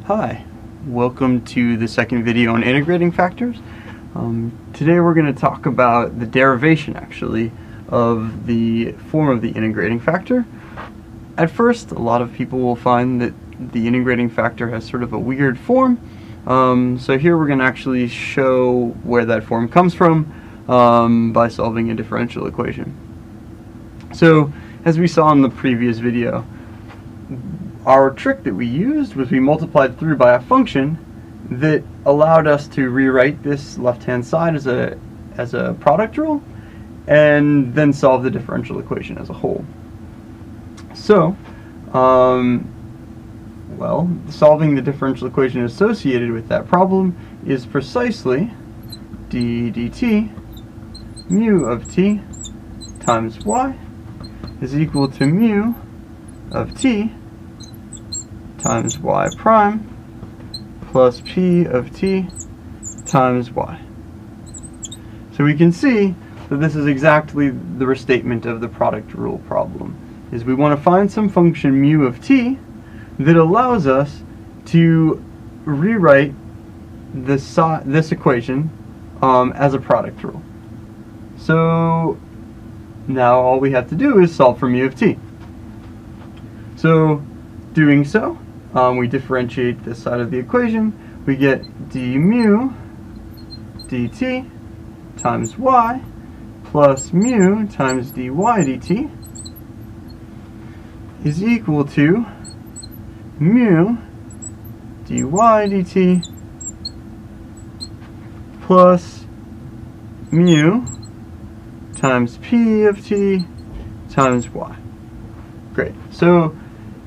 Hi, welcome to the second video on integrating factors. Today we're going to talk about the derivation actually of the form of the integrating factor. At first, a lot of people will find that the integrating factor has sort of a weird form. So here we're going to actually show where that form comes from by solving a differential equation. So as we saw in the previous video, our trick that we used was we multiplied through by a function that allowed us to rewrite this left-hand side as a product rule and then solve the differential equation as a whole. So, well, solving the differential equation associated with that problem is precisely d dt mu of t times y is equal to mu of t times y prime plus p of t times y. So we can see that this is exactly the restatement of the product rule problem. Is we want to find some function mu of t that allows us to rewrite this equation as a product rule. So now all we have to do is solve for mu of t. So doing so, we differentiate this side of the equation. We get d mu dt times y plus mu times dy dt is equal to mu dy dt plus mu times p of t times y. Great. So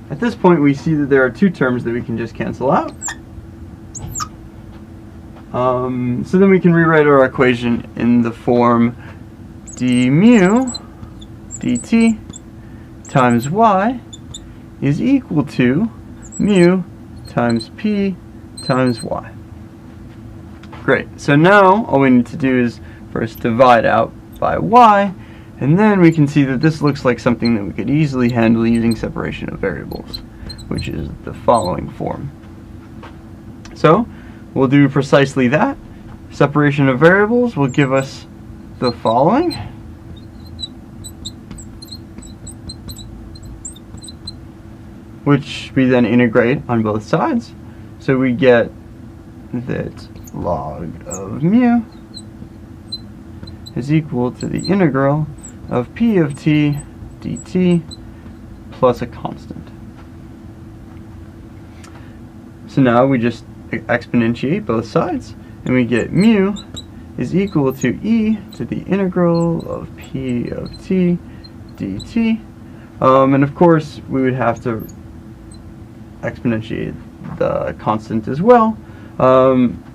at this point we see that there are two terms that we can just cancel out. So then we can rewrite our equation in the form d mu dt times y is equal to mu times p times y. Great. So now all we need to do is first divide out by y, and then we can see that this looks like something that we could easily handle using separation of variables, which is the following form. So we'll do precisely that. Separation of variables will give us the following. Which we then integrate on both sides. So we get that log of mu is equal to the integral of p of t dt plus a constant. So now we just exponentiate both sides and we get mu is equal to e to the integral of p of t dt. And of course we would have to exponentiate the constant as well,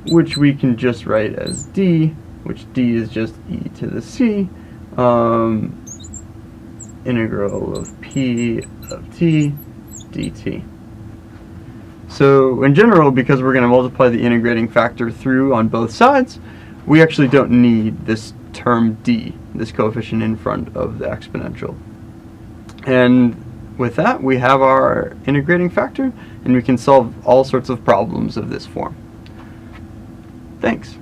which we can just write as d, which d is just e to the c, integral of p of t dt. So in general, because we're going to multiply the integrating factor through on both sides, we actually don't need this term d, this coefficient in front of the exponential. And with that, we have our integrating factor, and we can solve all sorts of problems of this form. Thanks.